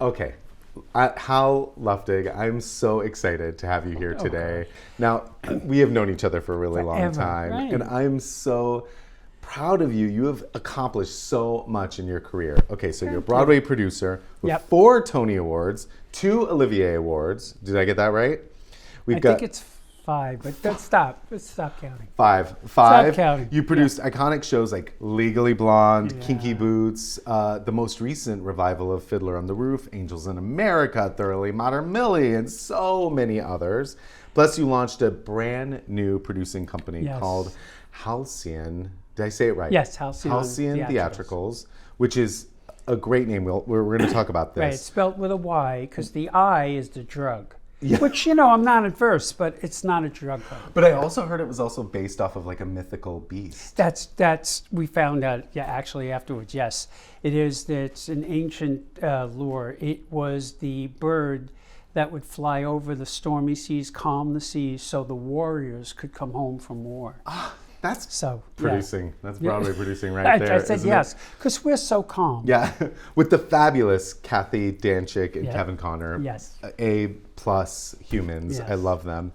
Okay. Hal Luftig, I'm so excited to have you here today. Now, we have known each other for a really long time, right. and I'm so proud of you. You have accomplished so much in your career. Okay, so you're a Broadway producer with 4 Tony Awards, 2 Olivier Awards. Did I get that right? I think it's 5, but let's stop. Let's stop counting. 5. Stop counting. You produced iconic shows like Legally Blonde, Kinky Boots, the most recent revival of Fiddler on the Roof, Angels in America, Thoroughly Modern Millie, and so many others. Plus, you launched a brand new producing company called Halcyon. Did I say it right? Yes, Halcyon Theatricals, which is a great name. We're going to talk about this. Right, it's spelled with a Y because the I is the drug. Yeah. Which, I'm not adverse, but it's not a drug company. But I also heard it was also based off of like a mythical beast. That's we found out, actually afterwards, yes. It is, it's an ancient lore. It was the bird that would fly over the stormy seas, calm the seas, so the warriors could come home from war. That's producing. Yeah. That's Broadway producing right there. I said yes, because we're so calm. Yeah, with the fabulous Kathy Danchick and Kevin Connor. Yes. A+ humans. Yes. I love them.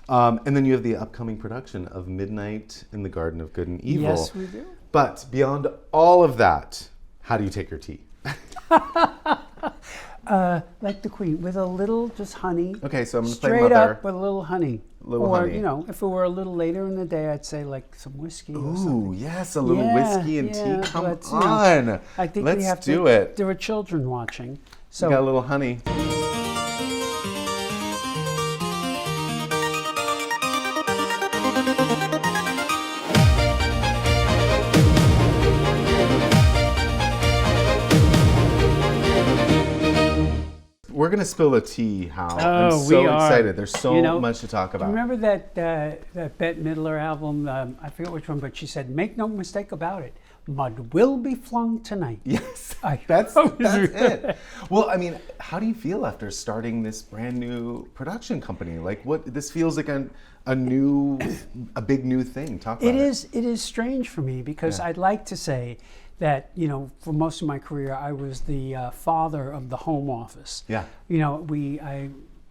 And then you have the upcoming production of Midnight in the Garden of Good and Evil. Yes, we do. But beyond all of that, how do you take your tea? Like the Queen, with a little just honey. Okay, so I'm going to play Straight Mother. up with a little honey. Honey. If it were a little later in the day, I'd say like some whiskey or something. Ooh, yes, a little whiskey and tea. Come but, on. I think Let's we have do it. There are children watching. So You got a little honey. We're going to spill the tea, Hal. I'm so excited. There's so much to talk about. Do you remember that Bette Midler album? I forget which one, but she said, "Make no mistake about it, mud will be flung tonight." Yes, that's it. Well, I mean, how do you feel after starting this brand new production company? Like, this feels like a big new thing. Talk about it. It is strange for me because I'd like to say that, for most of my career, I was the father of the home office. Yeah.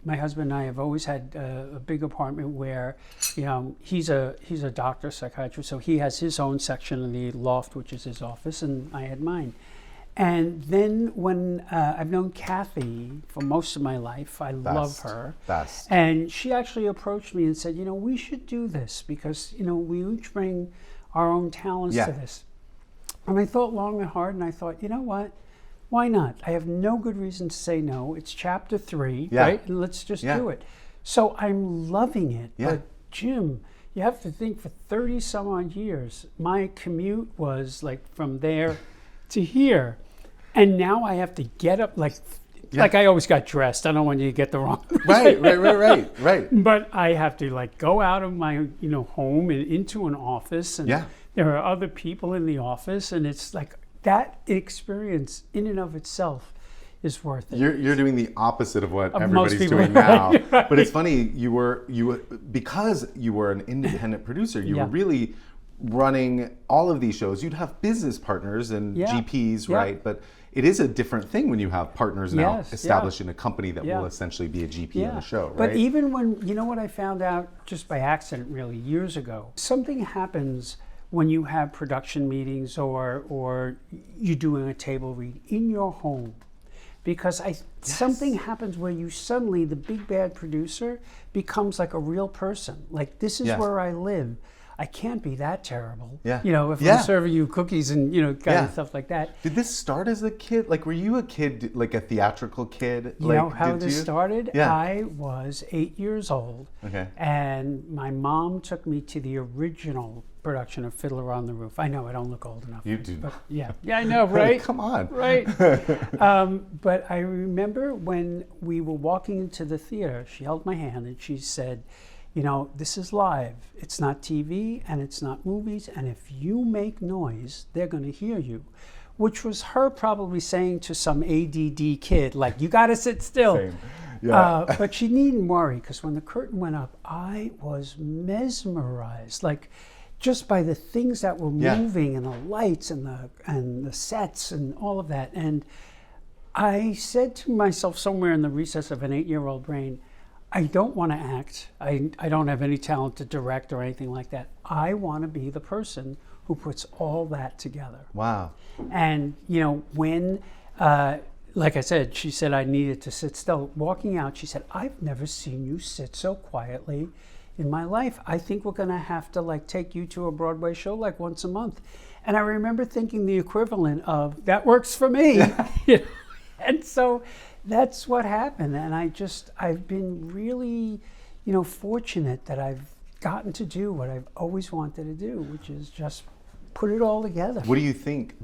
My husband and I have always had a big apartment where, he's a doctor, psychiatrist, so he has his own section in the loft, which is his office, and I had mine. And then when I've known Kathy for most of my life, I love her. Best. And she actually approached me and said, we should do this because, we each bring our own talents to this. And I thought long and hard, and I thought, you know what? Why not? I have no good reason to say no. It's chapter 3, right? And let's just do it. So I'm loving it. Yeah. But Jim, you have to think for 30 some odd years, my commute was like from there to here. And now I have to get up like I always got dressed. I don't want you to get the wrong. Right. But I have to like go out of my home and into an office, and there are other people in the office, and it's like that experience in and of itself is worth it. You're doing the opposite of what everybody's doing now. Right. But it's funny, because you were an independent producer, you were really running all of these shows. You'd have business partners and GPs, right? But it is a different thing when you have partners now established in a company that will essentially be a GP on the show, right? But even when, what I found out just by accident really years ago, something happens when you have production meetings or you're doing a table read in your home. Because something happens where you suddenly, the big bad producer becomes like a real person. Like, this is where I live. I can't be that terrible. Yeah. If I'm serving you cookies and, kind of stuff like that. Did this start as a kid? Like, were you a kid, like a theatrical kid? You know how this started? Yeah. I was 8 years old. Okay. And my mom took me to the original production of Fiddler on the Roof. I know I don't look old enough. You do. But yeah, I know, right? Come on. Right. But I remember when we were walking into the theater, she held my hand and she said, this is live. It's not TV and it's not movies. And if you make noise, they're going to hear you. Which was her probably saying to some ADD kid, like, you got to sit still. Same. Yeah. But she needn't worry, because when the curtain went up, I was mesmerized. Like, just by the things that were moving and the lights and the sets and all of that. And I said to myself somewhere in the recess of an 8-year-old brain, I don't want to act. I don't have any talent to direct or anything like that. I want to be the person who puts all that together. Wow. And, when, like I said, she said I needed to sit still. Walking out, she said, I've never seen you sit so quietly in my life. I think we're going to have to take you to a Broadway show once a month. And I remember thinking the equivalent of, that works for me. And so that's what happened. And I've been really, fortunate that I've gotten to do what I've always wanted to do, which is just put it all together. What do you think?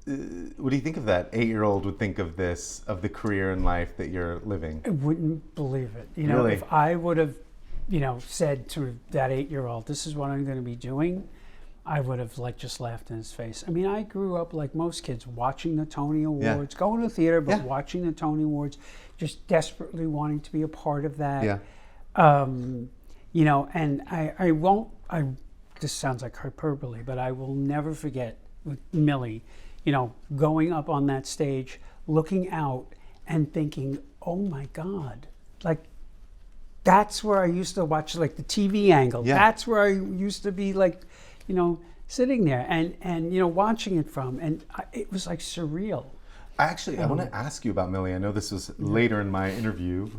What do you think of that 8-year-old would think of this, of the career and life that you're living? I wouldn't believe it. Really? If I would have, said to that 8-year-old, this is what I'm going to be doing, I would have just laughed in his face. I mean, I grew up like most kids, watching the Tony Awards, going to the theater, but watching the Tony Awards, just desperately wanting to be a part of that. Yeah. And I won't, this sounds like hyperbole, but I will never forget with Millie, going up on that stage, looking out and thinking, oh my God, that's where I used to watch the TV angle. Yeah. That's where I used to be sitting there and watching it from. And it was surreal. I want to ask you about Millie. I know this was later in my interview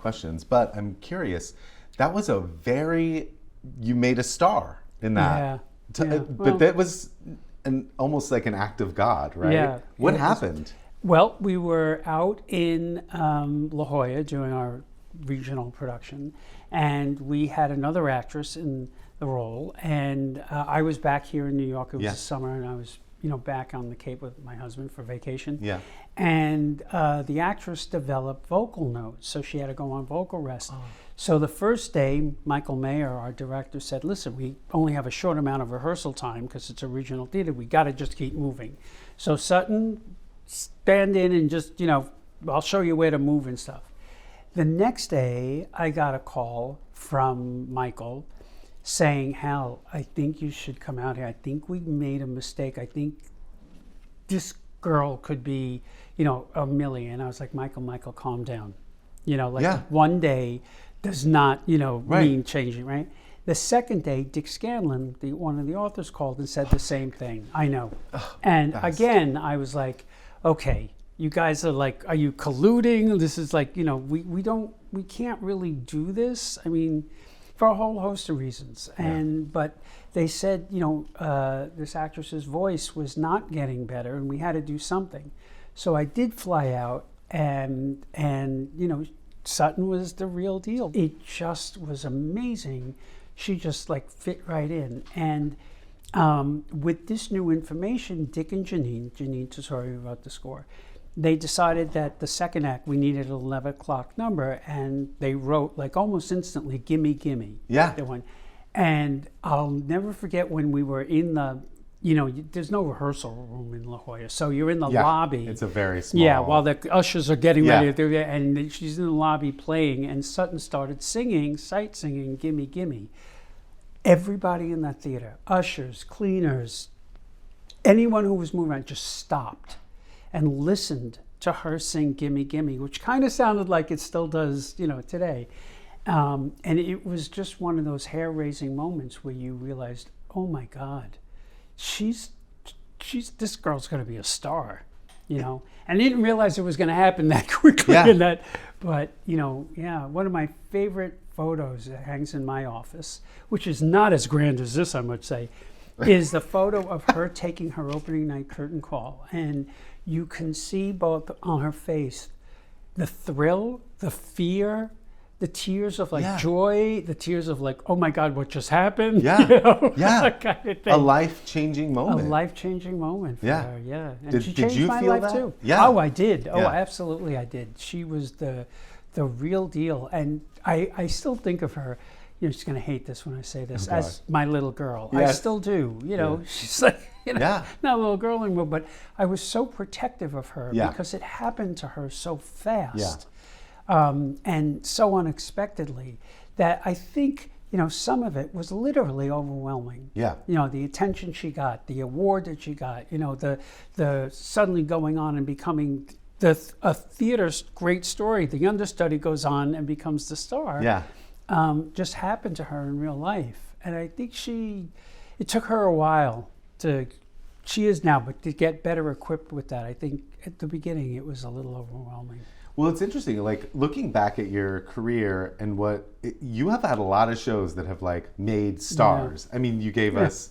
questions, but I'm curious. That was you made a star in that. Yeah. But that was almost like an act of God, right? Yeah. What happened? Well, we were out in La Jolla doing our regional production, and we had another actress in the role, and I was back here in New York. It was the summer, and I was back on the Cape with my husband for vacation. Yeah. And the actress developed vocal notes, so she had to go on vocal rest. Oh. So the first day, Michael Mayer, our director, said, listen, we only have a short amount of rehearsal time because it's a regional theater. We got to just keep moving. So Sutton, stand in and just, I'll show you where to move and stuff. The next day, I got a call from Michael saying, Hal, I think you should come out here. I think we made a mistake. I think this girl could be, a Millie. And I was like, Michael, calm down. One day does not, mean changing, right? The second day, Dick Scanlon, one of the authors, called and said the same thing. I know. And again, I was like, okay, you guys are are you colluding? This is we can't really do this. I mean, for a whole host of reasons. But they said, this actress's voice was not getting better and we had to do something. So I did fly out and Sutton was the real deal. It just was amazing. She just fit right in. And with this new information, Dick and Janine Tesori, who wrote the score, they decided that the second act, we needed an 11 o'clock number, and they wrote almost instantly, Gimme, Gimme. Yeah. The one. And I'll never forget when we were in the, there's no rehearsal room in La Jolla, so you're in the lobby. It's a very small. Yeah, while the ushers are getting ready to do that, and she's in the lobby playing, and Sutton started singing, sight singing, Gimme, Gimme. Everybody in that theater, ushers, cleaners, anyone who was moving around just stopped and listened to her sing Gimme, Gimme, which kind of sounded like it still does, today. And it was just one of those hair-raising moments where you realized, oh my God, this girl's going to be a star, And I didn't realize it was going to happen that quickly. Yeah. But, one of my favorite photos that hangs in my office, which is not as grand as this, I must say, is the photo of her taking her opening night curtain call. And you can see both on her face the thrill, the fear, the tears of joy, the tears of oh my God, what just happened? Yeah, that kind of thing. A life-changing moment. A life-changing moment for her, yeah. And she did changed you my feel life that? too. Yeah. Oh, I did. Oh, absolutely, I did. She was the real deal, and I still think of her. You're just going to hate this when I say this, as my little girl. Yes. I still do. She's not a little girl anymore, but I was so protective of her because it happened to her so fast and so unexpectedly that I think, some of it was literally overwhelming. Yeah. The attention she got, the award that she got, the suddenly going on and becoming a theater's great story, the understudy goes on and becomes the star. Yeah. Just happened to her in real life, and I think it took her a while she is now, but to get better equipped with that. I think at the beginning it was a little overwhelming. Well, it's interesting, like looking back at your career and you have had a lot of shows that have like made stars. I mean, you gave us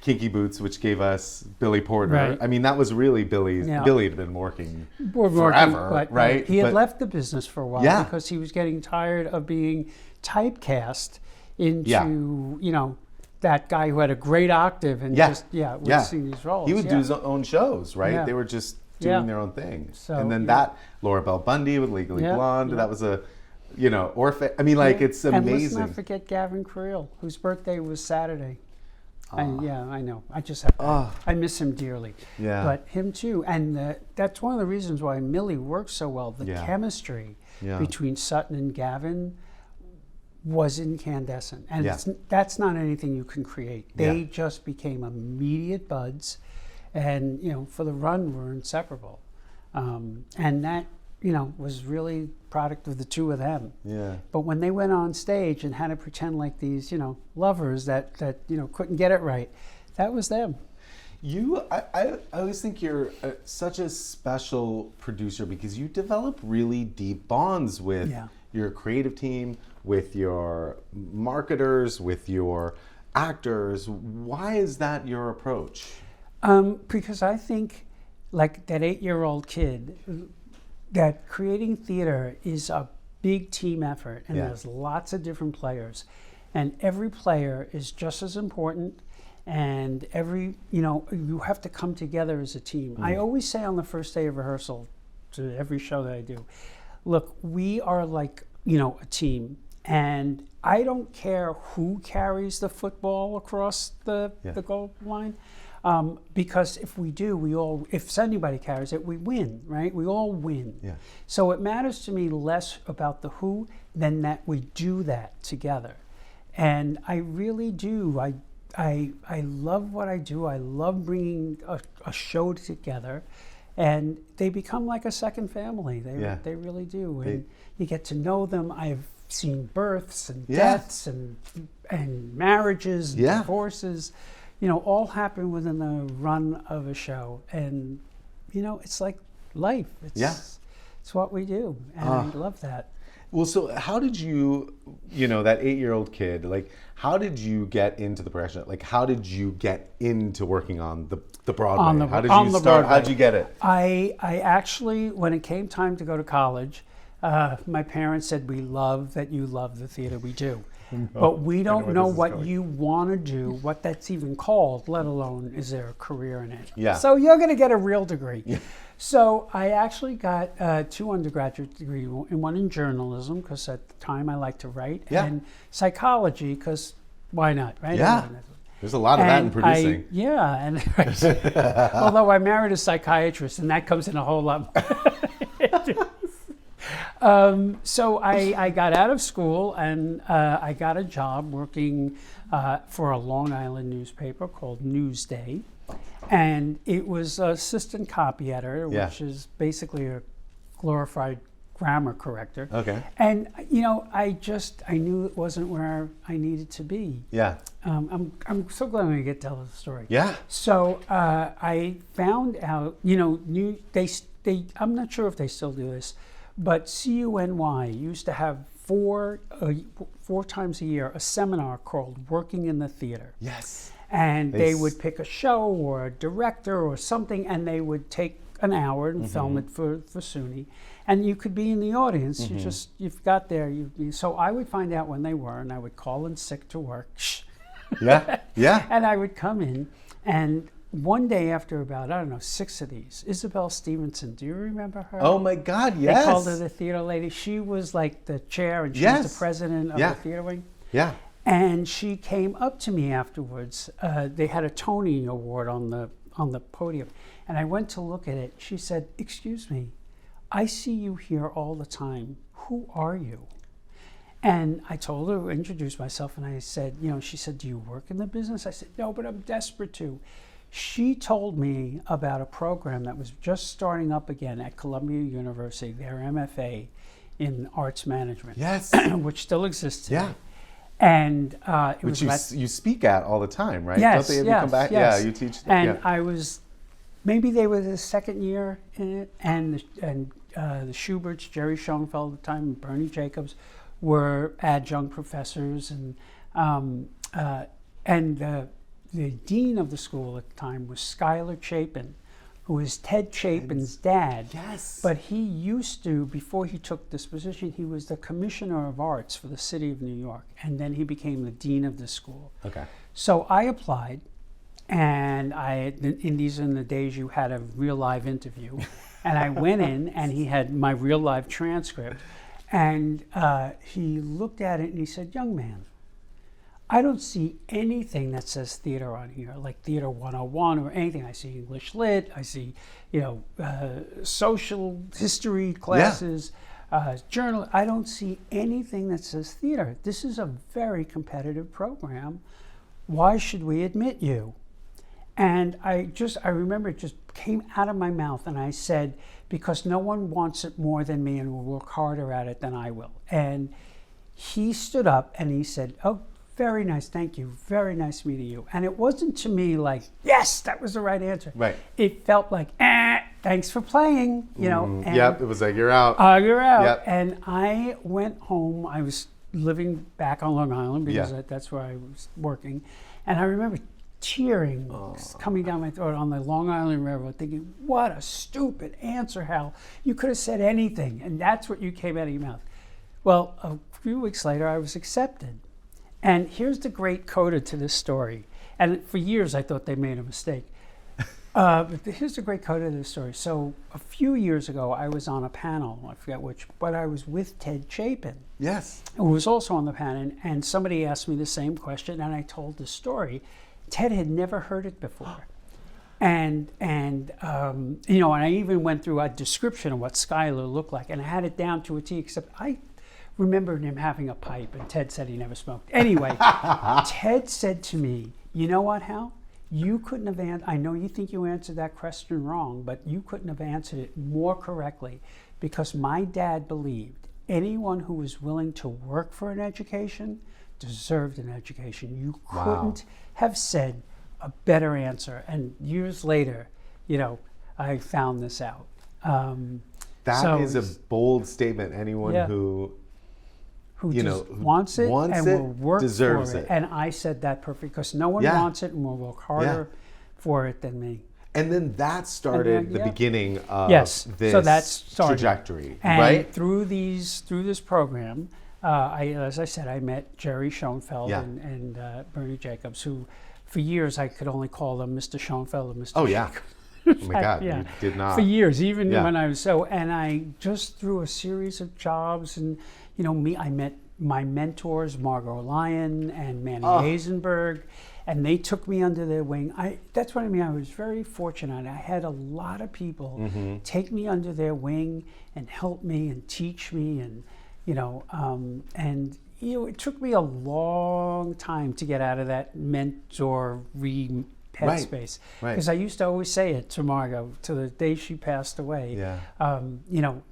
Kinky Boots, which gave us Billy Porter. Right. I mean, that was really Billy had been working forever, but, right? He had left the business for a while because he was getting tired of being typecast into, that guy who had a great octave and would sing these roles. He would do his own shows, right? Yeah. They were just doing their own thing. So, and then Laura Bell Bundy with Legally Blonde, that was a, orphan. I mean, it's amazing. And let's not forget Gavin Creel, whose birthday was Saturday. I know. I just have I miss him dearly. Yeah. But him too. And that's one of the reasons why Millie works so well. The chemistry between Sutton and Gavin was incandescent. And that's not anything you can create. They just became immediate buds. And, for the run, we're inseparable. And that, was really product of the two of them. Yeah. But when they went on stage and had to pretend like these, lovers that couldn't get it right, that was them. I always think you're such a special producer because you develop really deep bonds with your creative team, with your marketers, with your actors. Why is that your approach? Because I think, like that 8-year-old kid, that creating theater is a big team effort, and there's lots of different players, and every player is just as important, and you have to come together as a team. I always say on the first day of rehearsal to every show that I do, look, we are like, a team, and I don't care who carries the football across the goal line. Because if we do, if anybody carries it, we win, right? We all win. Yeah. So it matters to me less about the who than that we do that together. And I really do. I love what I do. I love bringing a show together, and they become like a second family. They really do. And you get to know them. I've seen births and deaths and marriages and divorces. All happen within the run of a show. And, it's like life. It's what we do. And I love that. Well, so how did you, that 8-year-old kid, like, how did you get into the production? Like, how did you get into working on the Broadway? How did you start? Broadway. How did you get it? I actually, when it came time to go to college, my parents said, we love that you love the theater we do. But we don't know what you want to do, what that's even called, let alone is there a career in it. Yeah. So you're going to get a real degree. Yeah. So I actually got 2 undergraduate degrees, one in journalism, because at the time I liked to write, and psychology, because why not, right? Yeah. There's a lot of that in producing. Although I married a psychiatrist, and that comes in a whole lot more. So I got out of school, and I got a job working for a Long Island newspaper called Newsday. And it was assistant copy editor, which is basically a glorified grammar corrector. Okay. And, I knew it wasn't where I needed to be. Yeah. I'm so glad we get to tell the story. Yeah. So I found out, I'm not sure if they still do this, but CUNY used to have 4 times a year a seminar called Working in the Theater. Yes. And they would pick a show or a director or something, and they would take an hour and film it for SUNY. And you could be in the audience. You've got there. So I would find out when they were, and I would call in sick to work. Yeah. And I would come in, and one day after about, 6 of these, Isabel Stevenson, do you remember her? Oh my God, yes. They called her the theater lady. She was like the chair, and she was the president of the theater wing. Yeah. And she came up to me afterwards. They had a Tony Award on the podium, and I went to look at it. She said, "Excuse me, I see you here all the time. Who are you?" And I told her, introduced myself, and I said, she said, "Do you work in the business?" I said, "No, but I'm desperate to." She told me about a program that was just starting up again at Columbia University, their MFA in Arts Management. Yes. Which still exists today. Yeah. And which you speak at all the time, right? Yes, Don't they have yes, you come back? yes. Yeah, you teach. And maybe they were the second year in it, and the Schuberts, Jerry Schoenfeld at the time, and Bernie Jacobs were adjunct professors, and the dean of the school at the time was Schuyler Chapin, who is Ted Chapin's dad. Yes. But he used to, before he took this position, he was the commissioner of arts for the city of New York, and then he became the dean of the school. Okay. So I applied, and these are in the days you had a real live interview, and I went in, and he had my real live transcript, and he looked at it and he said, "Young man, I don't see anything that says theater on here, like Theater 101 or anything. I see English Lit, I see, social history classes, journal. I don't see anything that says theater. This is a very competitive program. Why should we admit you?" And I remember it just came out of my mouth, and I said, "Because no one wants it more than me and will work harder at it than I will." And he stood up and he said, "Oh, very nice, thank you. Very nice meeting you." And it wasn't to me like, yes, that was the right answer. Right. It felt like, thanks for playing, And, yep, it was like, you're out. You're out. Yep. And I went home. I was living back on Long Island because that's where I was working. And I remember tearing coming down my throat on the Long Island Railroad, thinking, what a stupid answer, Hal. You could have said anything, and that's what you came out of your mouth. Well, a few weeks later, I was accepted. And here's the great coda to this story. And for years, I thought they made a mistake. But here's the great coda to this story. So a few years ago, I was on a panel, I forget which, but I was with Ted Chapin. Yes. Who was also on the panel. And somebody asked me the same question, and I told the story. Ted had never heard it before. And I even went through a description of what Schuyler looked like, and I had it down to a T, except I remembered him having a pipe, and Ted said he never smoked. Anyway, Ted said to me, "You know what, Hal? You couldn't have answered, I know you think you answered that question wrong, but you couldn't have answered it more correctly, because my dad believed anyone who was willing to work for an education deserved an education. You couldn't have said a better answer." And years later, I found this out. That is a bold statement. Anyone who wants it and will work deserves for it. And I said that perfectly, because no one wants it and will work harder for it than me. And then that started the beginning of this trajectory, and right? Through this program, as I said, I met Jerry Schoenfeld and Bernie Jacobs, who for years I could only call them Mr. Schoenfeld and Mr. Oh, yeah. Oh my God, you did not. For years, even when I was and I just through a series of jobs, and I met my mentors, Margot Lyon and Manny Hazenberg, and they took me under their wing. That's what I mean. I was very fortunate. I had a lot of people take me under their wing and help me and teach me, and it took me a long time to get out of that mentor-re headspace, because I used to always say it to Margot to the day she passed away.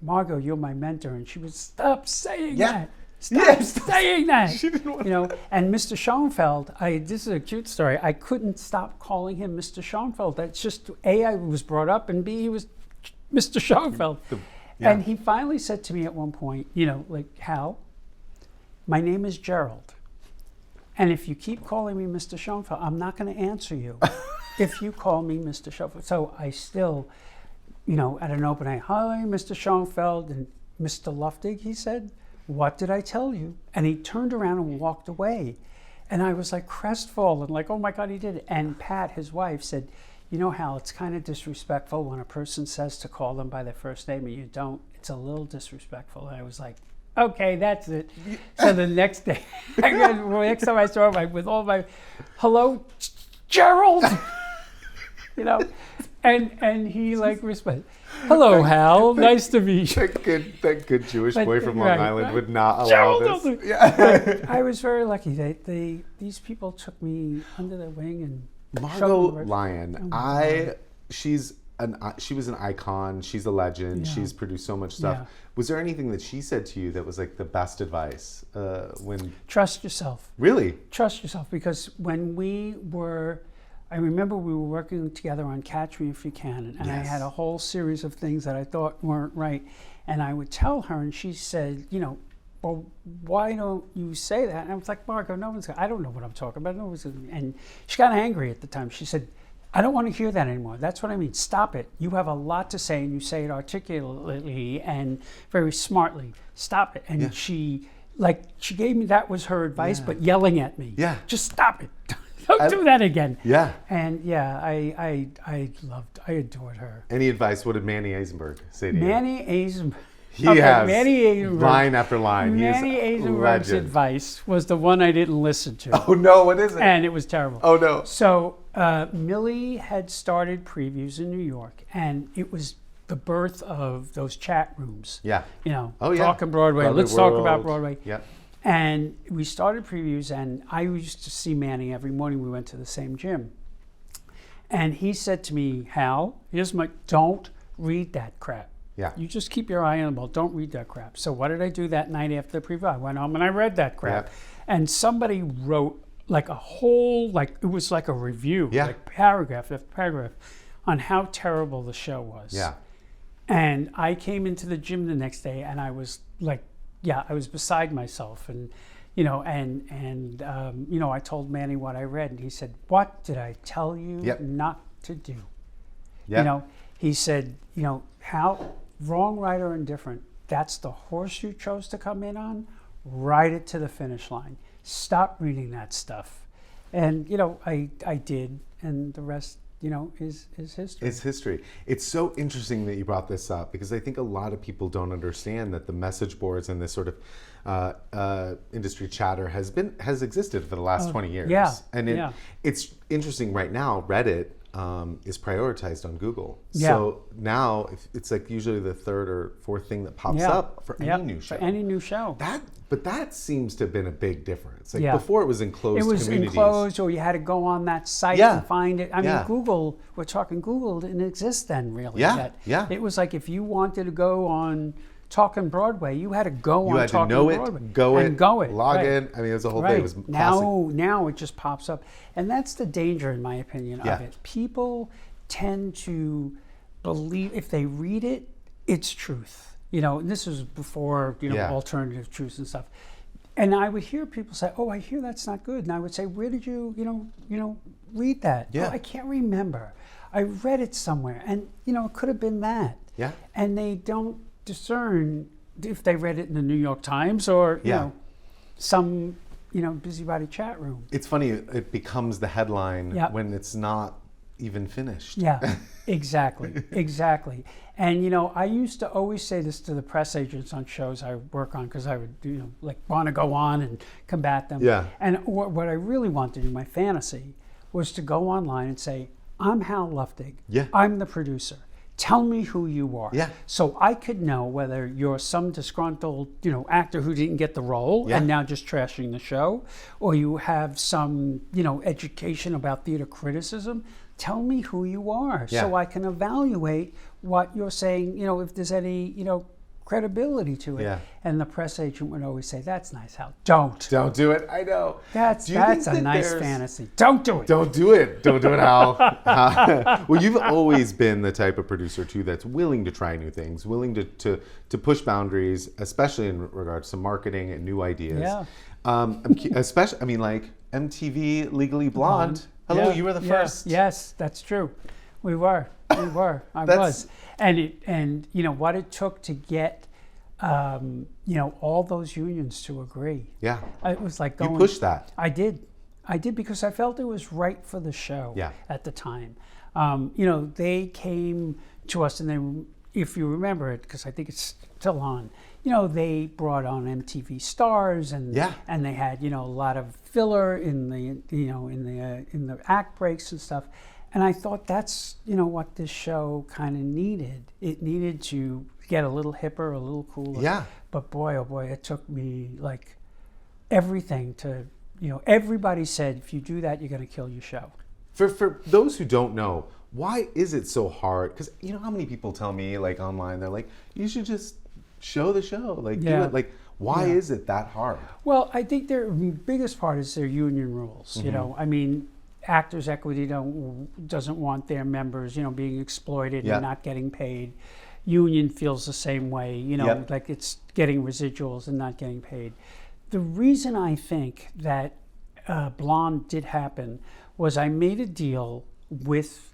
Margot, you're my mentor, and she would stop saying that. Stop saying that. She didn't want And Mr. Schoenfeld, this is a cute story. I couldn't stop calling him Mr. Schoenfeld. That's just A, I was brought up, and B, he was Mr. Schoenfeld. And he finally said to me at one point, Hal, my name is Gerald. And if you keep calling me Mr. Schoenfeld, I'm not going to answer you if you call me Mr. Schoenfeld. So I still, at an open night, "Hi, Mr. Schoenfeld." And "Mr. Luftig," he said, "What did I tell you?" And he turned around and walked away. And I was like crestfallen, like, oh my God, he did it. And Pat, his wife, said, "Hal, it's kind of disrespectful when a person says to call them by their first name and you don't. It's a little disrespectful." And I was like, okay, that's it. So the next day, next time I saw him, with all my, "Hello, Gerald," and he responded, "Hello, Hal, nice to meet you." That good Jewish boy from Long Island would not allow this. I was very lucky. These people took me under their wing, and Margot Lyon, she was an icon. She's a legend. Yeah. She's produced so much stuff. Yeah. Was there anything that she said to you that was like the best advice when? Trust yourself. Really? Trust yourself, because when I remember we were working together on Catch Me If You Can, and yes. I had a whole series of things that I thought weren't right, and I would tell her, and she said, well, why don't you say that? And I was like, Margot, I don't know what I'm talking about. And she got angry at the time. She said, I don't want to hear that anymore. That's what I mean. Stop it. You have a lot to say, and you say it articulately and very smartly. Stop it. And she gave me, that was her advice, but yelling at me. Yeah. Just stop it. Don't do that again. Yeah. And I adored her. Any advice? What did Manny Eisenberg say to you? Manny Eisenberg. He has line after line. Manny Eisenberg's advice was the one I didn't listen to. Oh no, what is it? And it was terrible. Oh no. So Millie had started previews in New York, and it was the birth of those chat rooms. Yeah. Talking Broadway. Let's talk about Broadway. Yeah. And we started previews, and I used to see Manny every morning. We went to the same gym. And he said to me, Hal, don't read that crap. Yeah. You just keep your eye on the ball. Don't read that crap. So what did I do that night after the preview? I went home and I read that crap. Yeah. And somebody wrote like a whole, it was like a review, like paragraph after paragraph, on how terrible the show was. Yeah. And I came into the gym the next day, and I was like, I was beside myself, and I told Manny what I read, and he said, "What did I tell you not to do?" Yep. He said, "How wrong, right, or indifferent? That's the horse you chose to come in on. Ride it to the finish line. Stop reading that stuff." And I did, and the rest, is history. It's history. It's so interesting that you brought this up, because I think a lot of people don't understand that the message boards and this sort of industry chatter has existed for the last 20 years. Yeah. And it's interesting right now. Reddit is prioritized on Google. Yeah. So now it's like usually the third or fourth thing that pops up for any new show. For any new show. But that seems to have been a big difference. Before it was enclosed communities. It was enclosed, or you had to go on that site and find it. I mean, Google, we're talking Google didn't exist then really yet. Yeah. It was like if you wanted to go on Talking Broadway, you had to go on Talking Broadway. You had to know it, log in. I mean, it was a whole thing. It was classic. Now it just pops up. And that's the danger, in my opinion, of it. People tend to believe, if they read it, it's truth. And this was before, alternative truths and stuff. And I would hear people say, "Oh, I hear that's not good." And I would say, "Where did you, read that?" Yeah. "Oh, I can't remember. I read it somewhere." And, it could have been that. Yeah. And they don't discern if they read it in the New York Times or, some, busybody chat room. It's funny, it becomes the headline when it's not even finished. Yeah, exactly. And, I used to always say this to the press agents on shows I work on, because I would, want to go on and combat them. Yeah. And what I really wanted to do, my fantasy, was to go online and say, "I'm Hal Luftig. Yeah. I'm the producer. Tell me who you are." Yeah. So I could know whether you're some disgruntled, actor who didn't get the role and now just trashing the show, or you have some, education about theater criticism. Tell me who you are so I can evaluate what you're saying, if there's any, credibility to it. Yeah. And the press agent would always say, "That's nice, Hal. Don't do it." I know. That's a nice fantasy. Don't do it. Don't do it. Don't do it, Hal. Well, you've always been the type of producer too that's willing to try new things, willing to push boundaries, especially in regards to marketing and new ideas. Yeah. Especially, like MTV Legally Blonde. Hello, you were the first. Yes, that's true. We were. I was. And what it took to get, all those unions to agree. Yeah. It was like going. You pushed that. I did because I felt it was right for the show at the time. They came to us, and if you remember it, because I think it's still on, they brought on MTV stars, and they had, a lot of filler in the act breaks and stuff. And I thought that's, what this show kind of needed. It needed to get a little hipper, a little cooler. Yeah. But boy, oh boy, it took me everything to, everybody said, if you do that, you're going to kill your show. For those who don't know, why is it so hard? Because you know how many people tell me like online, they're like, you should just show the show, like do it. Like, why is it that hard? Well, I think their biggest part is their union rules. You know, I mean, Actors Equity doesn't want their members, you know, being exploited and not getting paid. Union feels the same way, you know, like it's getting residuals and not getting paid. The reason I think that Blonde did happen was I made a deal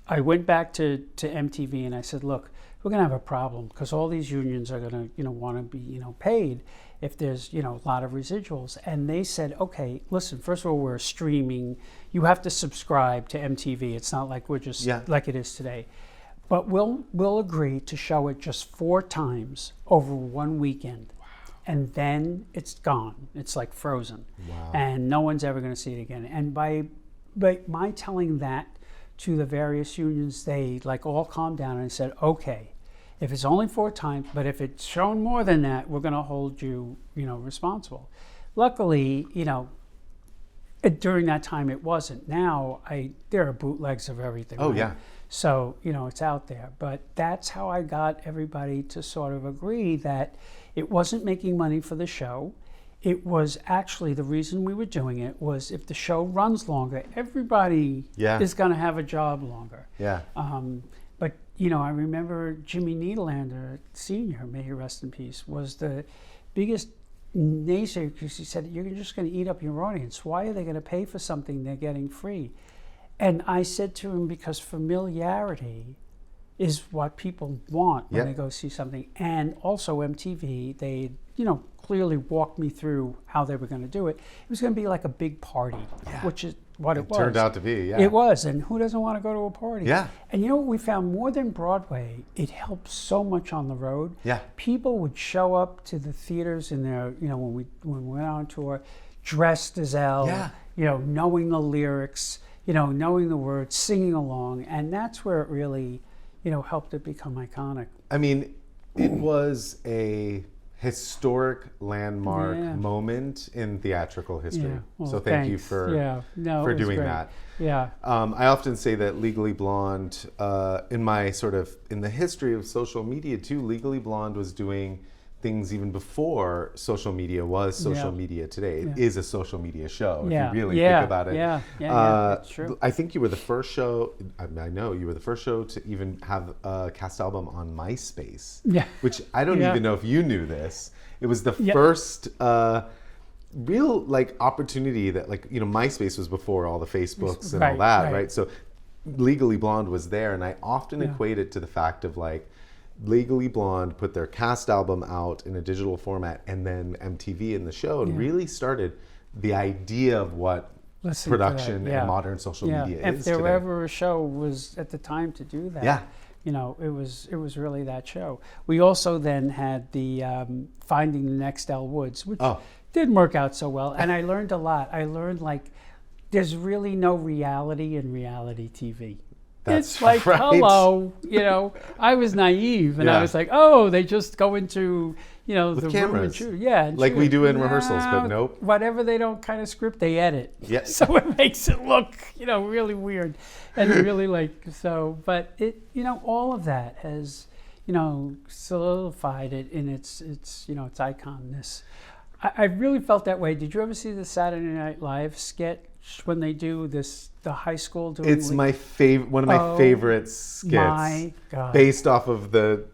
I went back to MTV and I said, look, we're going to have a problem because all these unions are going to, you know, want to be, you know, paid if there's, you know, a lot of residuals. And they said, okay, listen, first of all, we're streaming. You have to subscribe to MTV. It's not like we're just like it is today. But we'll agree to show it just 4 times over one weekend. Wow. And then it's gone. It's like frozen. Wow. And no one's ever going to see it again. And by my telling that to the various unions, they like all calmed down and said, okay, if it's only 4 times, but if it's shown more than that, we're going to hold you, you know, responsible. Luckily, you know, during that time it wasn't. Now there are bootlegs of everything. Oh, right? yeah. So, you know, it's out there. But that's how I got everybody to sort of agree that it wasn't making money for the show. It was actually the reason we were doing it was if the show runs longer, everybody is going to have a job longer. Yeah. But, you know, I remember Jimmy Niederlander Sr., may he rest in peace, was the biggest naysayer because he said, you're just going to eat up your audience. Why are they going to pay for something they're getting free? And I said to him, because familiarity is what people want when they go see something. And also MTV, they, you know, clearly walked me through how they were going to do it. It was going to be like a big party, which is what it was. It turned out to be, It was, and who doesn't want to go to a party? Yeah. And you know what we found? More than Broadway, it helped so much on the road. Yeah. People would show up to the theaters in their, you know, when we went on tour, dressed as Elle, you know, knowing the lyrics, you know, knowing the words, singing along, and that's where it really, you know, helped it become iconic. I mean, it was a historic landmark moment in theatrical history. Yeah. Well, so thank you for doing that. Yeah. I often say that Legally Blonde, in the history of social media too, Legally Blonde was doing things even before social media was social media today. It is a social media show, if you really think about it. Yeah, that's true. I think you were the first show, I know you were the first show to even have a cast album on MySpace, which I don't even know if you knew this. It was the first real like opportunity that, like, you know, MySpace was before all the Facebooks and all that, right? So Legally Blonde was there, and I often equate it to the fact of like, Legally Blonde put their cast album out in a digital format, and then MTV in the show, and really started the idea of what production and modern social media is. If there were ever a show was at the time to do that, you know, it was really that show. We also then had the Finding the Next Elle Woods, which didn't work out so well, and I learned a lot. I learned like there's really no reality in reality TV. It's like, hello, you know, I was naive and I was like, oh, they just go into, you know, the cameras. Room and shoot. And like we do in rehearsals, but nope. Whatever they don't kind of script, they edit. Yeah. So it makes it look, you know, really weird and really like, so, but it, you know, all of that has, you know, solidified it in its, you know, its iconness. I really felt that way. Did you ever see the Saturday Night Live sketch when they do this, the high school doing? It's my favorite, one of my favorite skits. My God. Based off of the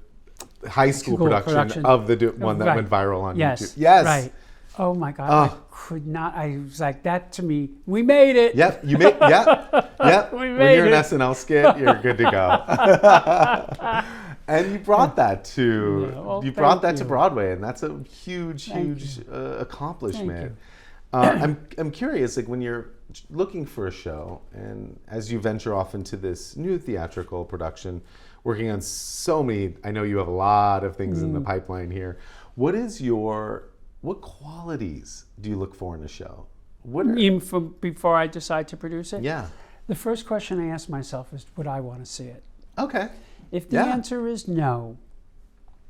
high school production of the one that went viral on YouTube. Yes. Right. Oh my God. I could not. I was like, that to me, we made it. Yep. You made, yep. We made when you're an SNL skit, you're good to go. And you brought that to to Broadway, and that's a huge accomplishment. I'm curious, like when you're looking for a show, and as you venture off into this new theatrical production, working on so many, I know you have a lot of things in the pipeline here. What qualities do you look for in a show? Even before I decide to produce it? Yeah. The first question I ask myself is, would I want to see it? Okay. If the answer is no,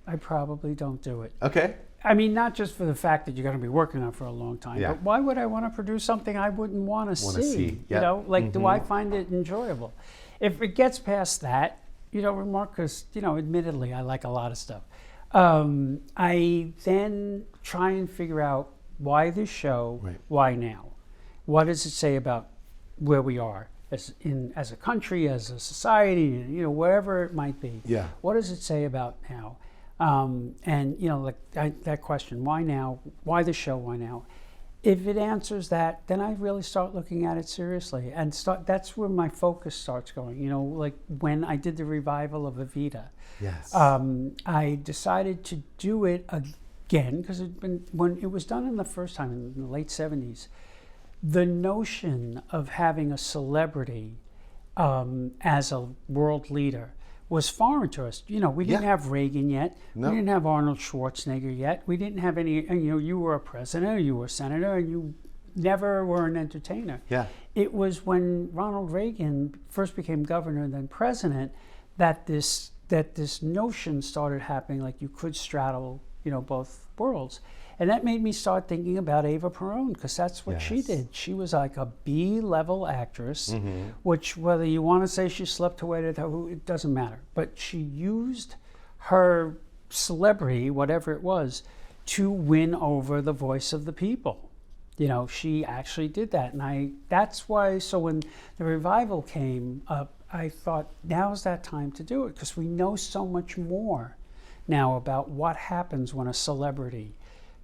I probably don't do it. Okay. I mean, not just for the fact that you're going to be working on it for a long time, but why would I want to produce something I wouldn't want to see? Yep. You know, like, do I find it enjoyable? If it gets past that, you know, because, you know, admittedly, I like a lot of stuff. I then try and figure out why this show, why now? What does it say about where we are as a country, as a society, you know, whatever it might be? Yeah. What does it say about now? And, you know, like that question, why now? Why the show? Why now? If it answers that, then I really start looking at it seriously. And that's where my focus starts going. You know, like when I did the revival of Evita, I decided to do it again because when it was done in the first time in the late 70s, the notion of having a celebrity as a world leader was foreign to us. You know, we didn't have Reagan yet. No. We didn't have Arnold Schwarzenegger yet. We didn't have any, you know, you were a president, or you were a senator, and you never were an entertainer. Yeah. It was when Ronald Reagan first became governor and then president that this notion started happening, like you could straddle, you know, both worlds. And that made me start thinking about Eva Peron, because that's what she did. She was like a B-level actress, which whether you want to say she slept her way to it doesn't matter. But she used her celebrity, whatever it was, to win over the voice of the people. You know, she actually did that. And that's why, so when the revival came up, I thought, now's that time to do it, because we know so much more now about what happens when a celebrity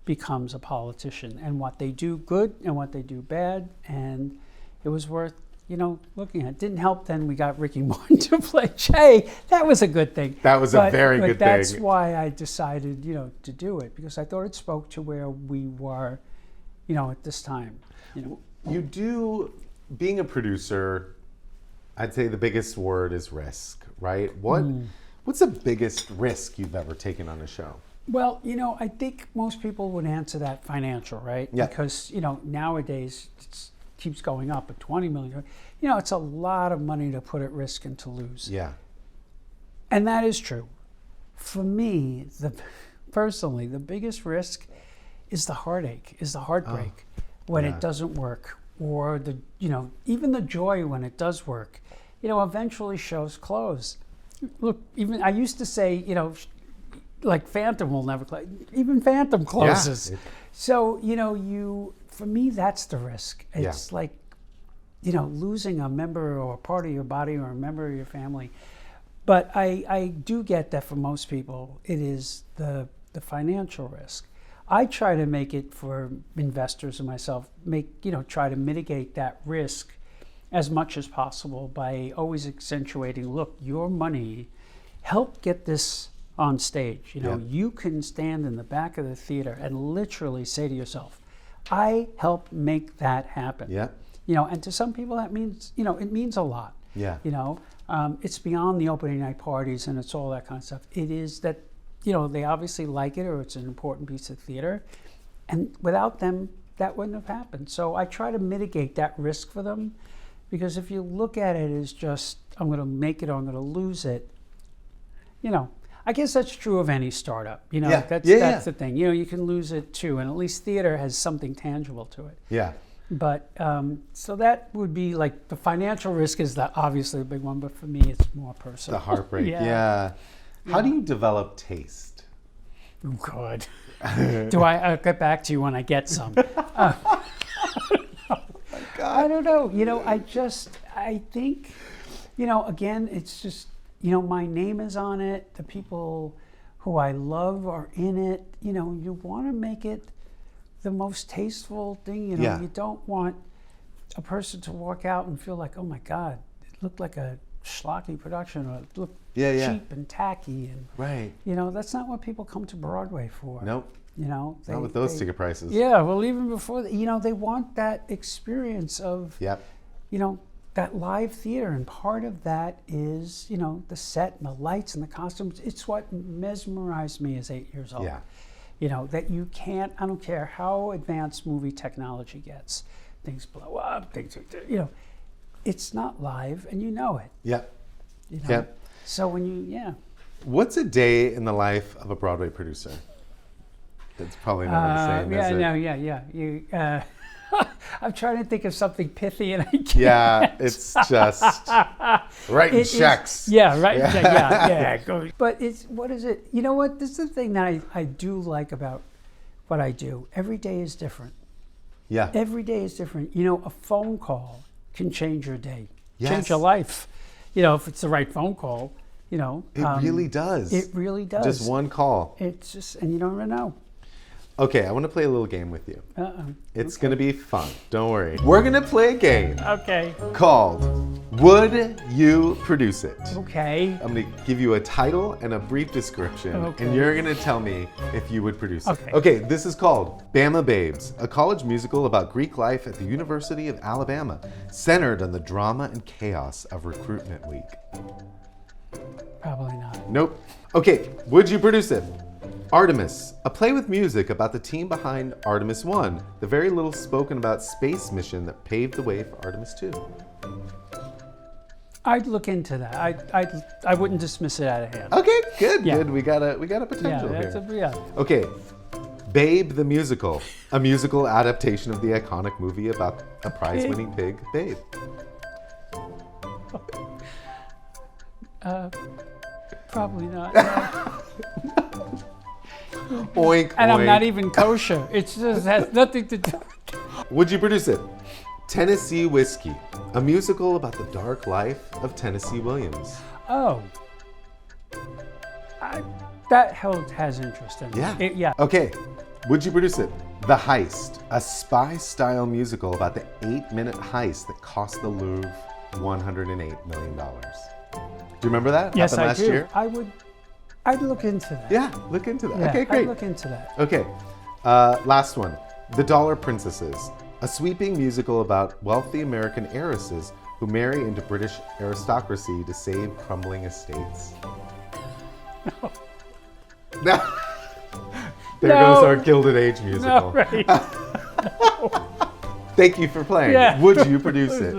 becomes a politician and what they do good and what they do bad. And it was worth, you know, looking at. It didn't help then we got Ricky Martin to play Che. That was a good thing. That was a very good thing. That's why I decided, you know, to do it, because I thought it spoke to where we were, you know, at this time. You know, you do, being a producer, I'd say the biggest word is risk, right? What's the biggest risk you've ever taken on a show? Well, you know, I think most people would answer that financial, right? Yeah. Because, you know, nowadays it keeps going up at 20 million. You know, it's a lot of money to put at risk and to lose. Yeah. And that is true. For me, personally, the biggest risk is the heartache, is the heartbreak when it doesn't work, or the, you know, even the joy when it does work. You know, eventually shows close. Look, even I used to say, you know, like Phantom will never close. Even Phantom closes. Yeah. So, you know, for me, that's the risk. It's like, you know, losing a member or a part of your body or a member of your family. But I do get that for most people, it is the financial risk. I try to make it for investors and myself, try to mitigate that risk as much as possible by always accentuating, look, your money helped get this on stage. You know, you can stand in the back of the theater and literally say to yourself, I helped make that happen. Yeah. You know, and to some people that means, you know, it means a lot. Yeah. You know, it's beyond the opening night parties and it's all that kind of stuff. It is that, you know, they obviously like it, or it's an important piece of theater. And without them, that wouldn't have happened. So I try to mitigate that risk for them, because if you look at it as just, I'm going to make it or I'm going to lose it, you know, I guess that's true of any startup. You know, that's the thing. You know, you can lose it too, and at least theater has something tangible to it. Yeah. But so that would be like the financial risk is obviously a big one, but for me, it's more personal. The heartbreak. Yeah. How do you develop taste? Oh God. I'll get back to you when I get some. Oh my God. I don't know. You know, I think, you know, again, it's just, you know, my name is on it. The people who I love are in it. You know, you want to make it the most tasteful thing. You know, you don't want a person to walk out and feel like, oh my God, it looked like a schlocky production, or it looked cheap and tacky. And right. You know, that's not what people come to Broadway for. Nope. You know, not with those ticket prices. Yeah. Well, even before that, you know, they want that experience of, you know, that live theater, and part of that is, you know, the set and the lights and the costumes. It's what mesmerized me as 8 years old. Yeah. You know, that you can't, I don't care how advanced movie technology gets, things blow up, you know, it's not live, and you know it. Yeah. You know? Yeah. So when you, What's a day in the life of a Broadway producer? It's probably not the same, is it? Yeah. I'm trying to think of something pithy, and I can't. Yeah, it's just writing checks. Yeah. But what is it? You know what? This is the thing that I do like about what I do. Every day is different. Yeah. Every day is different. You know, a phone call can change your day, Yes. change your life. You know, if it's the right phone call, you know. It really does. It really does. Just one call. It's just, and you don't even know. Okay, I want to play a little game with you. It's Okay. going to be fun. Don't worry. We're going to play a game Okay. called Would You Produce It? Okay. I'm going to give you a title and a brief description, Okay. and you're going to tell me if you would produce it. Okay. Okay, this is called Bama Babes, a college musical about Greek life at the University of Alabama, centered on the drama and chaos of recruitment week. Probably not. Nope. Okay, would you produce it? Artemis, a play with music about the team behind Artemis 1, the very little spoken about space mission that paved the way for Artemis 2. I'd look into that. I wouldn't dismiss it out of hand. Okay, good, Yeah. good. We got a potential here. Okay, Babe the Musical, a musical adaptation of the iconic movie about a prize-winning pig, Babe. Probably not. Oink, And I'm oink. not even kosher. It just has nothing to do. Would you produce it? Tennessee Whiskey, a musical about the dark life of Tennessee Williams. Oh. That has interest in Yeah. it. Yeah. Okay, would you produce it? The Heist, a spy-style musical about the 8-minute heist that cost the Louvre $108 million. Do you remember that? Yes, Happened I last do. year? I'd look into that. Yeah, look into that. Yeah, Okay, great. I'd look into that. Okay, last one. The Dollar Princesses, a sweeping musical about wealthy American heiresses who marry into British aristocracy to save crumbling estates. No. There goes our Gilded Age musical. No, right. Thank you for playing. Yeah. Would you produce it?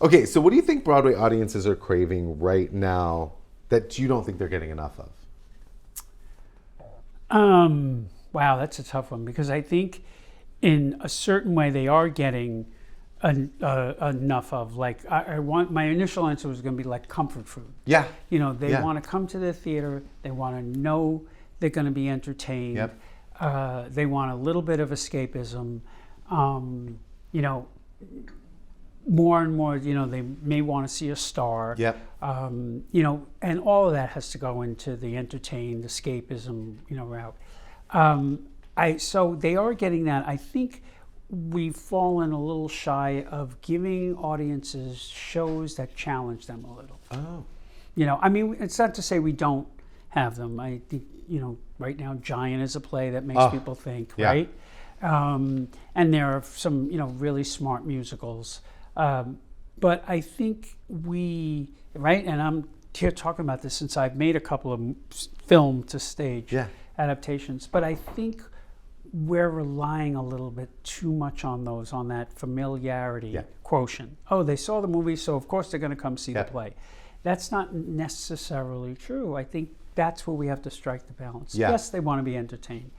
Okay, so what do you think Broadway audiences are craving right now that you don't think they're getting enough of? Wow, that's a tough one because I think in a certain way they are getting enough of, like, I want, my initial answer was going to be like comfort food. Yeah. You know, they Yeah. want to come to the theater, they want to know they're going to be entertained. Yep. They want a little bit of escapism. You know, more and more, you know, they may want to see a star. Yep. You know, and all of that has to go into the entertained, escapism, you know, route. So they are getting that. I think we've fallen a little shy of giving audiences shows that challenge them a little. Oh. You know, I mean, it's not to say we don't have them. I think, you know, right now Giant is a play that makes people think, yeah. right? And there are some, you know, really smart musicals. But I think right, and I'm here talking about this since I've made a couple of film to stage adaptations, but I think we're relying a little bit too much on that familiarity quotient. Oh, they saw the movie, so of course they're going to come see the play. That's not necessarily true. I think that's where we have to strike the balance. Yeah. Yes, they want to be entertained.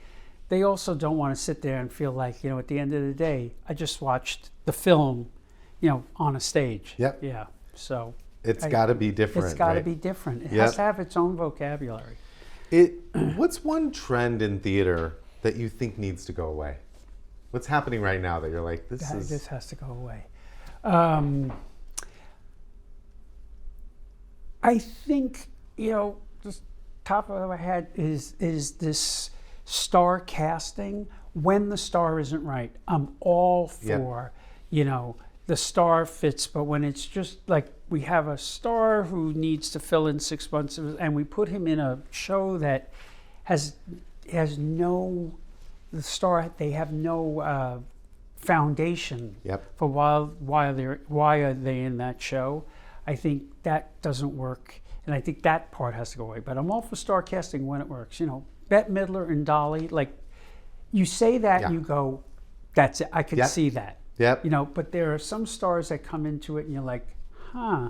They also don't want to sit there and feel like, you know, at the end of the day, I just watched the film, you know, on a stage. Yep. Yeah. So It's got to be different. it's got to right? be different. It has to have its own vocabulary. What's one trend in theater that you think needs to go away? What's happening right now that you're like, this has to go away? I think, you know, just top of my head is this star casting when the star isn't right. I'm all for, you know, the star fits, but when it's just like we have a star who needs to fill in 6 months and we put him in a show that has no, the star, they have no foundation for why are they in that show. I think that doesn't work, and I think that part has to go away. But I'm all for star casting when it works. You know, Bette Midler and Dolly, like, you say that and you go, that's it, I can see that. Yep. You know, but there are some stars that come into it and you're like, huh,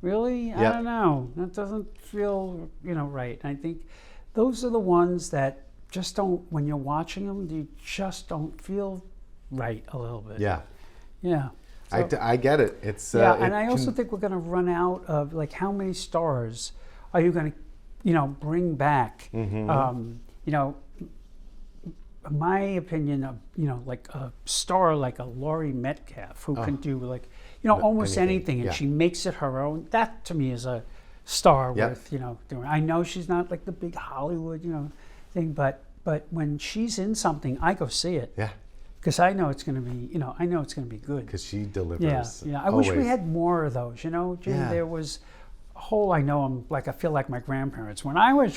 really? I don't know. That doesn't feel, you know, right. And I think those are the ones that just don't, when you're watching them, you just don't feel right a little bit. Yeah. Yeah. So, I get it. It's and I also think we're going to run out of, like, how many stars are you going to, bring back? My opinion of, like a star like a Laurie Metcalf who can do, like, almost anything, and she makes it her own. That to me is a star worth, doing. I know she's not like the big Hollywood, thing, but when she's in something, I go see it. Yeah. Because I know it's going to be, I know it's going to be good. Because she delivers. Yeah. I wish we had more of those, Jim. There was a whole, I feel like my grandparents. When I was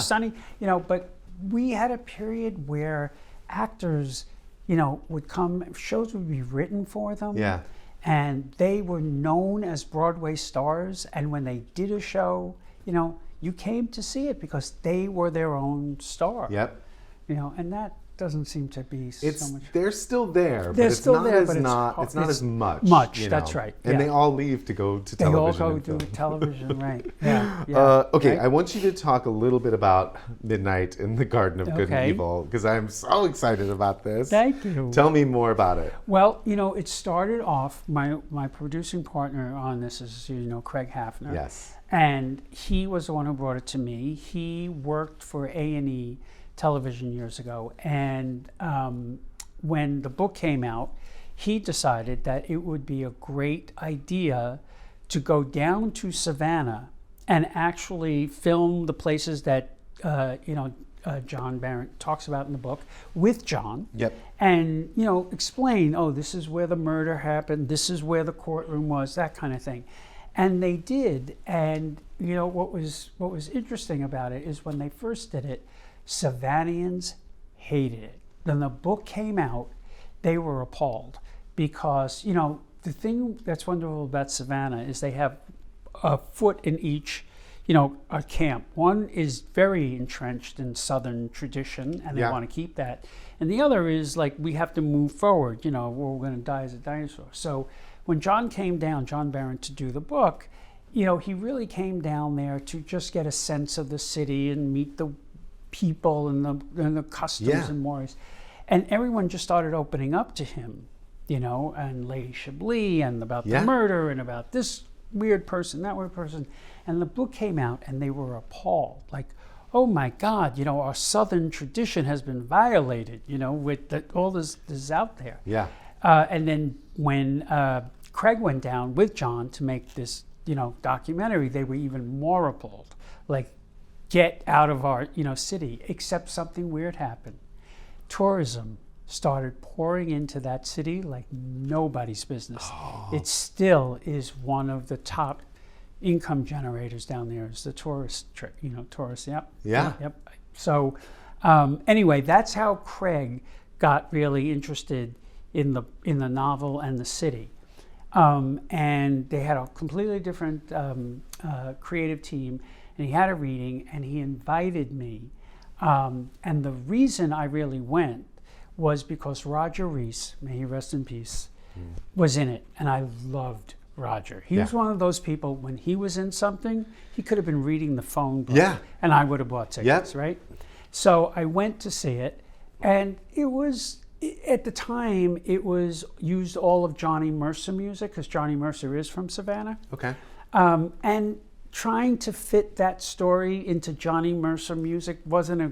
Sonny, but we had a period where actors, would come, shows would be written for them. Yeah. And they were known as Broadway stars. And when they did a show, you came to see it because they were their own star. Yep. And that doesn't seem to be so much. They're still there, They're but still it's not there, as but it's not as much. That's right. And they all leave to go to television. They all go to television, right? Yeah. Okay, right? I want you to talk a little bit about Midnight in the Garden of Good and Evil, because I'm so excited about this. Thank you. Tell me more about it. Well, it started off, my producing partner on this is, Craig Hafner. Yes. And he was the one who brought it to me. He worked for A&E television years ago, and when the book came out, he decided that it would be a great idea to go down to Savannah and actually film the places that John Barrett talks about in the book with John. Yep. And explain, this is where the murder happened, this is where the courtroom was, that kind of thing. And they did. And what was interesting about it is when they first did it, Savannahans hated it. When the book came out, they were appalled because, the thing that's wonderful about Savannah is they have a foot in each, a camp. One is very entrenched in Southern tradition, and they want to keep that. And the other is like, we have to move forward, we're going to die as a dinosaur. So when John came down, John Barrett, to do the book, he really came down there to just get a sense of the city and meet the people and the customs and mores, and everyone just started opening up to him, and Lady Chablis and about the murder and about this weird person, that weird person, and the book came out and they were appalled, like, oh my God, our Southern tradition has been violated, with all this is out there. Yeah. And then when Craig went down with John to make this, documentary, they were even more appalled, like, get out of our, city, except something weird happened. Tourism started pouring into that city like nobody's business. It still is one of the top income generators down there, is the tourists, yep. So anyway, that's how Craig got really interested in the novel and the city. And they had a completely different creative team. And he had a reading, and he invited me. And the reason I really went was because Roger Rees, may he rest in peace, was in it. And I loved Roger. He was one of those people, when he was in something, he could have been reading the phone book, and I would have bought tickets, right? So I went to see it, and it was, at the time, it was used all of Johnny Mercer music, because Johnny Mercer is from Savannah. Okay. And trying to fit that story into Johnny Mercer music wasn't a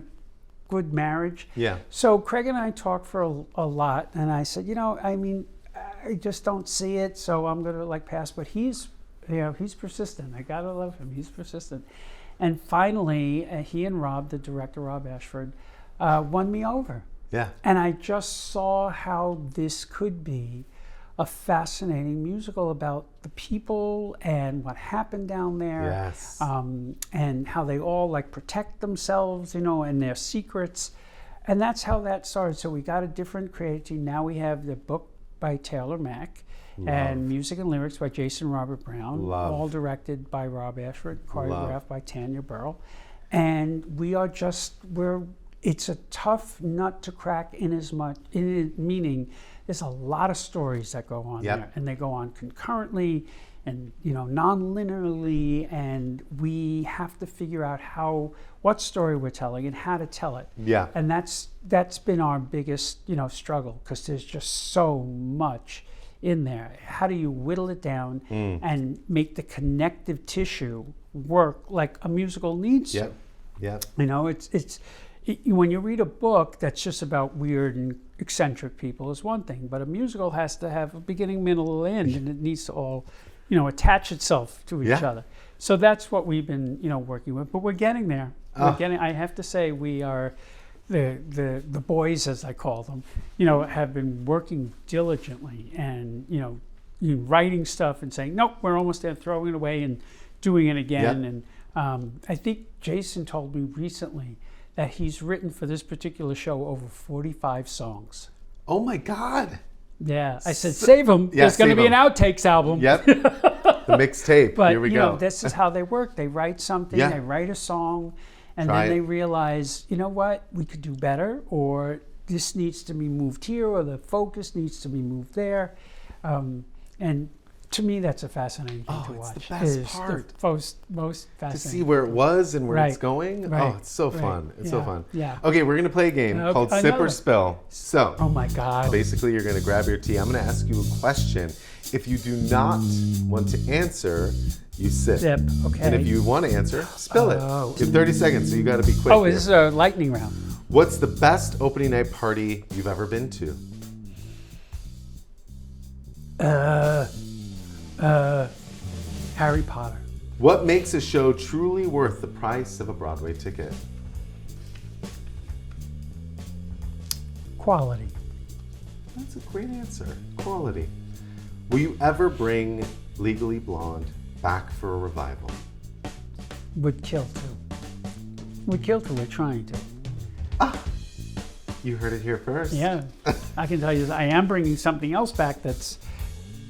good marriage. Yeah. So Craig and I talked for a lot, and I said, I just don't see it, so I'm going to pass. But he's persistent. I gotta love him. He's persistent. And finally, he and Rob, the director, Rob Ashford, won me over. Yeah. And I just saw how this could be a fascinating musical about the people and what happened down there. Yes. And how they all protect themselves, and their secrets. And that's how that started. So we got a different creative team. Now we have the book by Taylor Mack and music and lyrics by Jason Robert Brown, all directed by Rob Ashford, choreographed by Tanya Burrell. And it's a tough nut to crack meaning there's a lot of stories that go on there, and they go on concurrently, and non-linearly, and we have to figure out what story we're telling and how to tell it. Yeah. And that's been our biggest struggle, because there's just so much in there. How do you whittle it down and make the connective tissue work like a musical needs to? Yeah. It's when you read a book that's just about weird and eccentric people is one thing, but a musical has to have a beginning, middle, and end, and it needs to all, attach itself to each other. So that's what we've been, working with. But we're getting there. I have to say, we are the boys, as I call them, have been working diligently and writing stuff and saying, nope, we're almost there, throwing it away and doing it again. Yep. And I think Jason told me recently that he's written for this particular show over 45 songs. Oh my God. Yeah, I said, save them. There's going to be an outtakes album. Yep. The mixtape. But, here we go. This is how they work. They write something, they write a song, and then they realize, you know what, we could do better, or this needs to be moved here, or the focus needs to be moved there. And to me, that's a fascinating thing to watch. It's the best part. The most fascinating. To see where it was and where it's going. Right. Oh, it's so fun. It's so fun. Yeah. Okay, we're going to play a game called Sip or Spill. So, oh my God. Basically, you're going to grab your tea. I'm going to ask you a question. If you do not want to answer, you sip. Sip, okay. And if you want to answer, spill it. Oh. You have 30 seconds, so you got to be quick. Oh, is this a lightning round? What's the best opening night party you've ever been to? Harry Potter. What makes a show truly worth the price of a Broadway ticket? Quality. That's a great answer. Quality. Will you ever bring Legally Blonde back for a revival? Would kill to. Would kill to. We're trying to. You heard it here first. Yeah. I can tell you, I am bringing something else back that's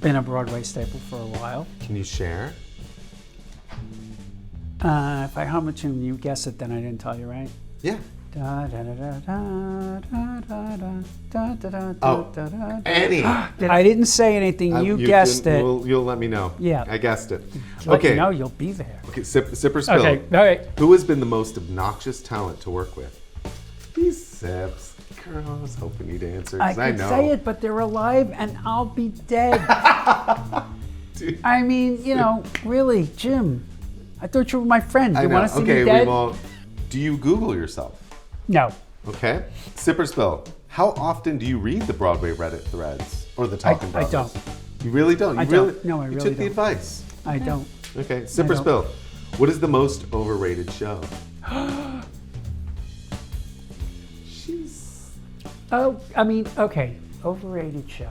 been a Broadway staple for a while. Can you share? If I hum a tune, you guess it, then I didn't tell you, right? Yeah. Annie. I didn't say anything. You guessed it. You'll let me know. Yeah. I guessed it. Okay. No, you'll be there. Okay. Sip or spill. Okay. All right. Who has been the most obnoxious talent to work with? These sips. Girl, I was hoping you'd answer. I could say it, but they're alive, and I'll be dead. Dude. I mean, really, Jim. I thought you were my friend. You want to see me dead? Okay, we won't. Do you Google yourself? No. Okay. Sip or spill. How often do you read the Broadway Reddit threads or the Talking Broadway? I don't. You really don't? I don't. No, I really don't. don't. You took the advice. I don't. Okay. Sip or spill. What is the most overrated show? Oh, I mean, okay. Overrated show.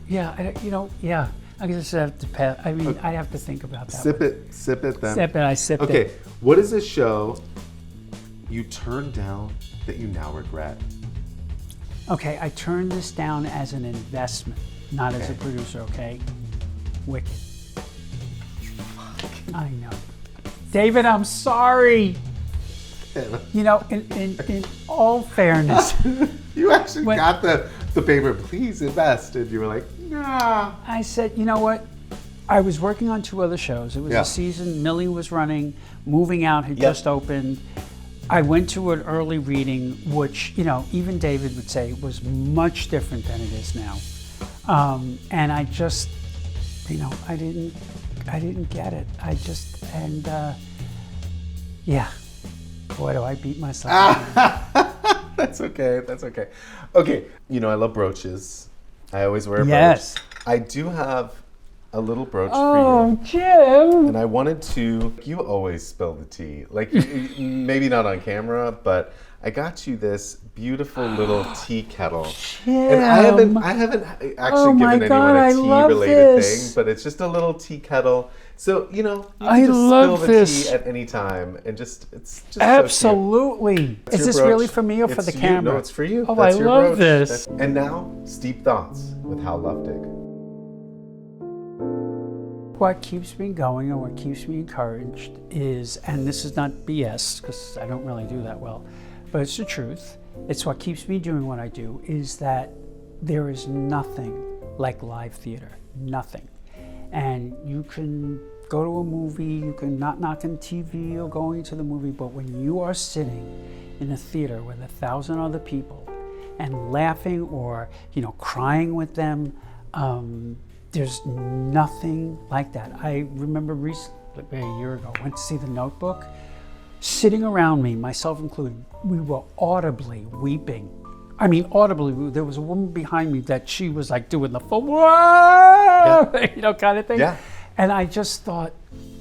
Yeah. I just have to pass. I mean, I have to think about that. Sip it then. Sip it, I sipped it. Okay, what is a show you turned down that you now regret? Okay, I turned this down as an investment, not as a producer, okay? Wicked. I know. David, I'm sorry. In all fairness. You actually got the paper, please invest, and you were like, nah. I said, you know what? I was working on 2 other shows. It was a season Millie was running, Moving Out had just opened. I went to an early reading, which, even David would say was much different than it is now. And I just, I didn't get it. Boy, do I beat myself up. That's okay. Okay, I love brooches. I always wear a brooch. Yes. I do have a little brooch for Oh, Jim. And I wanted to, you always spill the tea. Like, maybe not on camera, but I got you this beautiful little tea kettle. Jim. And I haven't actually given anyone a tea-related thing, but it's just a little tea kettle. So, you can just spill the tea at any time, and it's just absolutely. So is this brooch. really for me or for the camera? No, it's for you. Oh, That's I your love brooch. this. And now, Steep Thoughts with Hal Luftig. What keeps me going and what keeps me encouraged is, and this is not BS because I don't really do that well, but it's the truth. It's what keeps me doing what I do, is that there is nothing like live theater. Nothing. And you can go to a movie, you can not knock on TV or going to the movie, but when you are sitting in a theater with 1,000 other people and laughing or, crying with them, there's nothing like that. I remember recently, a year ago, went to see The Notebook. Sitting around me, myself included, we were audibly weeping. I mean, audibly. There was a woman behind me that she was like doing the full, kind of thing. Yeah. And I just thought,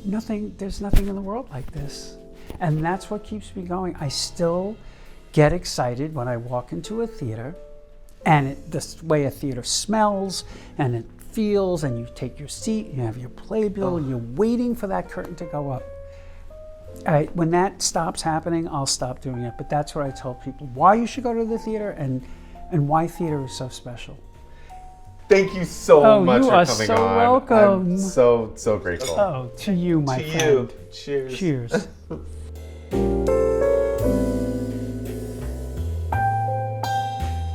there's nothing in the world like this. And that's what keeps me going. I still get excited when I walk into a theater, and the way a theater smells and it feels, and you take your seat, you have your playbill, and you're waiting for that curtain to go up. When that stops happening, I'll stop doing it. But that's what I tell people, why you should go to the theater and why theater is so special. Thank you so much for coming on. You are so welcome. I'm so grateful. Oh, to you, my friend. To you. Cheers. Cheers.